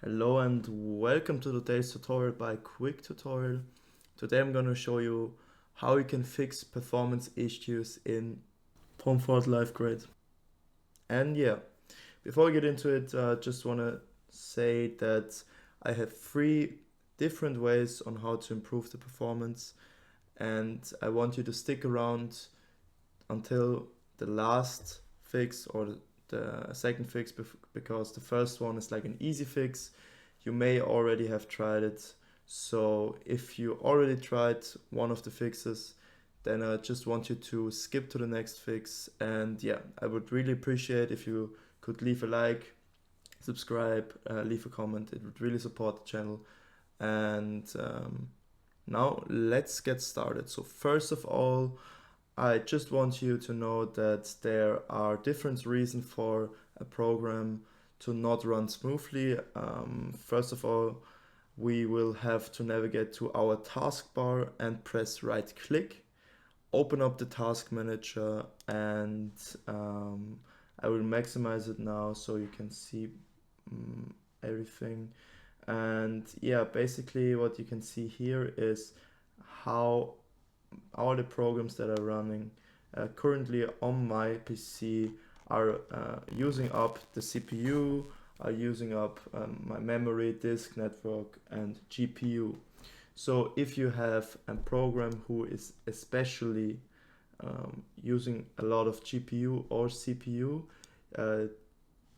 Hello and welcome to today's tutorial by Quick Tutorial. Today I'm going to show you how you can fix performance issues in Pomfort LiveGrade. And yeah, before I get into it, I just want to say that I have 3 different ways on how to improve the performance, and I want you to stick around until the last fix or the second fix, because the first one is like an easy fix. You may already have tried it. So if you already tried one of the fixes, then I just want you to skip to the next fix. And yeah, I would really appreciate if you could leave a like, subscribe, leave a comment. It would really support the channel. And now let's get started. So first of all, I just want you to know that there are different reasons for a program to not run smoothly. First of all, we will have to navigate to our taskbar and press right click, open up the task manager, and I will maximize it now so you can see everything. And yeah, basically what you can see here is how all the programs that are running currently on my PC are using up the CPU, are using up my memory, disk network, and GPU. So if you have a program who is especially using a lot of GPU or CPU, uh,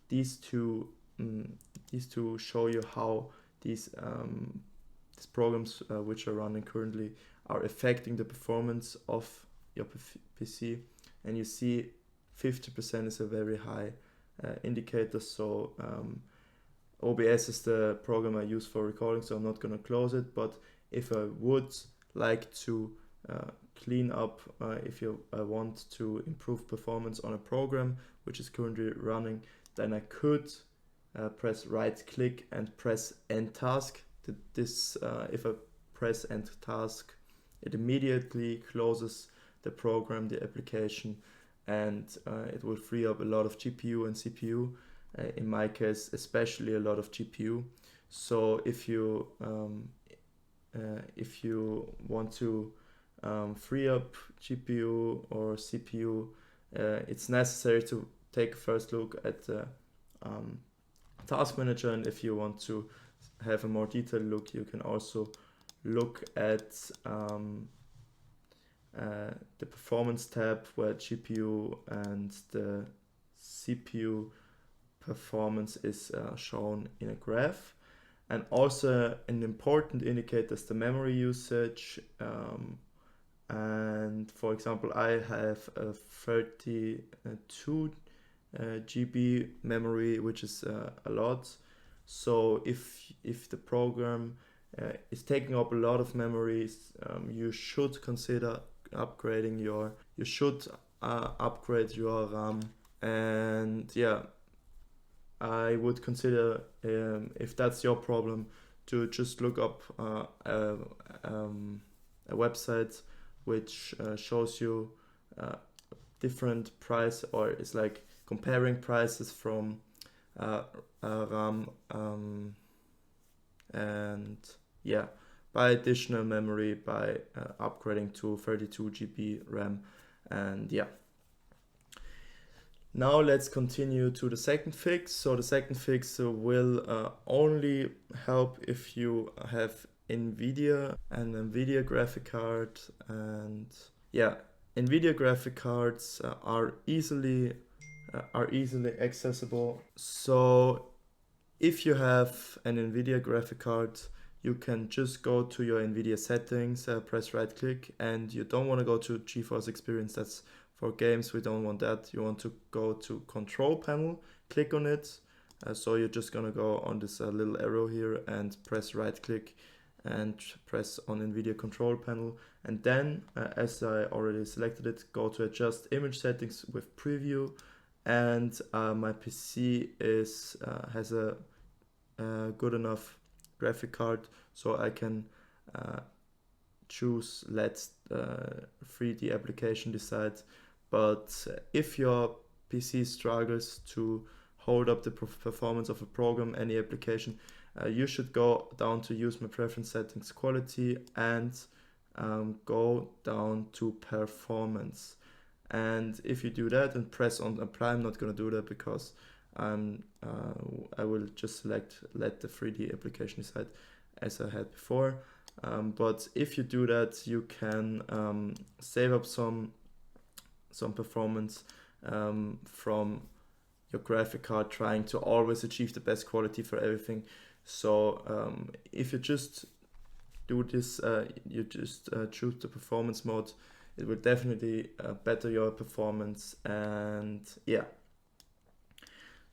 these two show you how these programs which are running currently are affecting the performance of your PC. And you see 50% is a very high indicator. So OBS is the program I use for recording, so I'm not going to close it. But if I would like to clean up, if you want to improve performance on a program which is currently running, then I could press right click and press end task. If I press end task, it immediately closes the program, the application, and it will free up a lot of GPU and CPU. In my case, especially a lot of GPU. So if you want to free up GPU or CPU, it's necessary to take a first look at the task manager, and if you want to have a more detailed look, you can also look at the performance tab, where GPU and the CPU performance is shown in a graph. And also an important indicator is the memory usage. And for example, I have a 32 GB memory, which is a lot. So if the program is taking up a lot of memories, you should consider upgrading upgrade your RAM. And yeah, I would consider, if that's your problem, to just look up a website which shows you different price, or it's like comparing prices from RAM and yeah, buy additional memory by upgrading to 32 GB RAM. And yeah, now let's continue to the second fix. So the second fix will only help if you have Nvidia graphic card. And yeah, Nvidia graphic cards are easily accessible. So if you have an Nvidia graphic card, you can just go to your Nvidia settings, press right click, and you don't want to go to GeForce Experience. That's for games. We don't want that. You want to go to control panel, click on it. So you're just gonna go on this little arrow here and press right click and press on Nvidia control panel. And then, as I already selected it, go to adjust image settings with preview. And my PC has a good enough graphic card, so I can choose let 3D application decide. But if your PC struggles to hold up the performance of a program, any application, you should go down to use my preference settings quality and go down to performance. And if you do that and press on apply, I'm not going to do that because I will just let the 3D application decide as I had before. But if you do that, you can save up some performance from your graphic card, trying to always achieve the best quality for everything. So if you just do this, you just choose the performance mode, it will definitely better your performance. And yeah,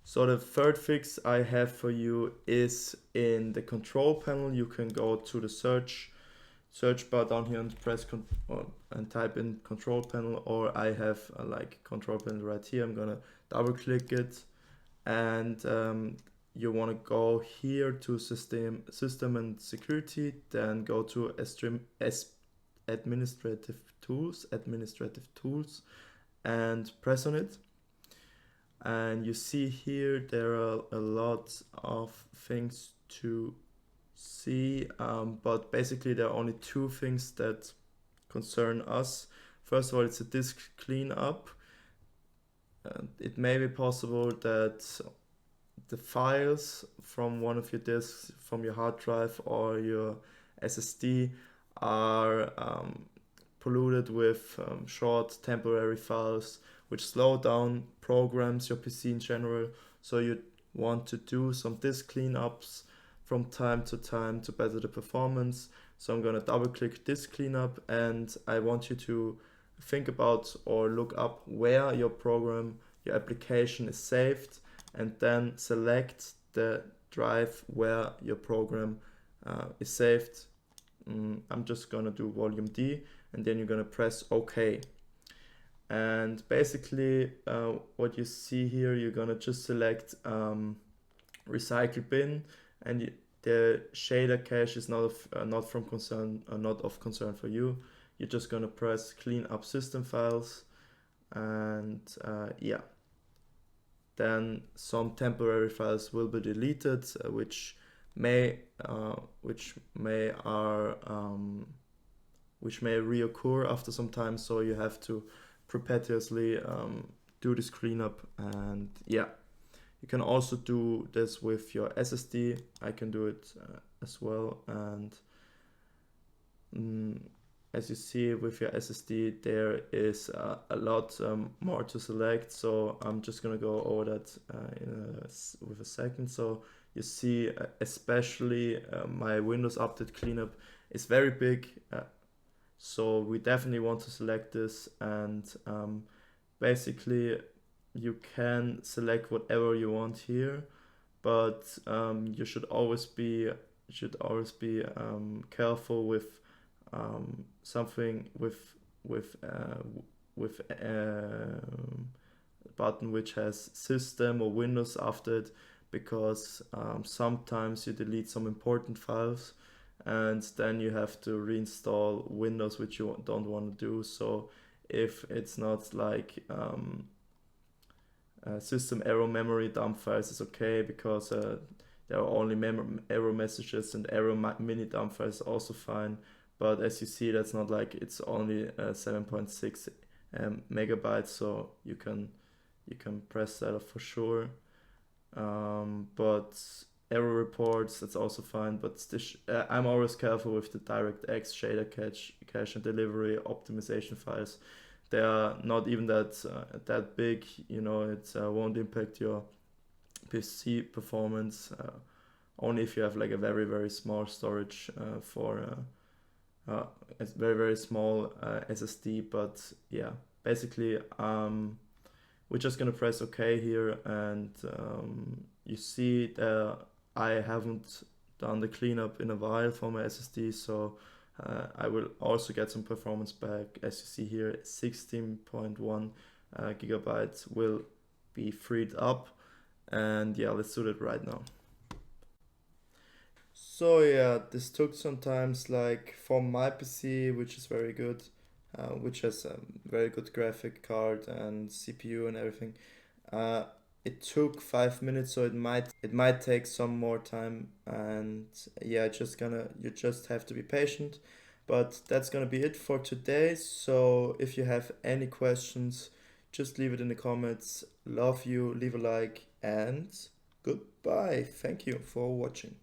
so the third fix I have for you is in the control panel. You can go to the search bar down here and press and type in control panel, or I have like control panel right here. I'm gonna double click it, and you want to go here to system and security, then go to administrative tools and press on it. And you see here there are a lot of things to see, but basically there are only two things that concern us. First of all, it's a disk cleanup. It may be possible that the files from one of your disks, from your hard drive or your SSD, are polluted with short temporary files which slow down programs, your PC in general. So you want to do some disk cleanups from time to time to better the performance. So I'm going to double click disk cleanup, and I want you to think about or look up where your program, your application is saved, and then select the drive where your program is saved. I'm just gonna do volume D, and then you're gonna press OK. And basically what you see here, you're gonna just select recycle bin, and the shader cache is not of concern for you. You're just gonna press clean up system files, and yeah, then some temporary files will be deleted, which may reoccur after some time. So you have to perpetuously do this cleanup. And yeah, you can also do this with your SSD. I can do it as well. And as you see with your SSD, there is a lot more to select. So I'm just gonna go over that with a second. So you see, especially my Windows Update cleanup is very big. So we definitely want to select this, and basically you can select whatever you want here, but you should always be careful with something with a button which has system or Windows after it, because sometimes you delete some important files and then you have to reinstall Windows, which you don't want to do. So if it's not like system error memory dump files is okay, because there are only error messages, and error mini dump files also fine. But as you see, that's not like, it's only 7.6 megabytes, so you can press that off for sure. But error reports, that's also fine. But I'm always careful with the DirectX shader cache and delivery optimization files. They are not even that big, you know. It won't impact your PC performance, only if you have like a very, very small storage for a very, very small SSD. But yeah, basically we're just gonna press OK here, and you see that I haven't done the cleanup in a while for my SSD, so I will also get some performance back. As you see here, 16.1 gigabytes will be freed up, and yeah, let's do that right now. So yeah, this took some time. Like for my PC, which is very good, which has a very good graphic card and CPU and everything, it took 5 minutes, so it might take some more time, and yeah, you just have to be patient. But that's gonna be it for today. So if you have any questions, just leave it in the comments. Love you, leave a like, and goodbye. Thank you for watching.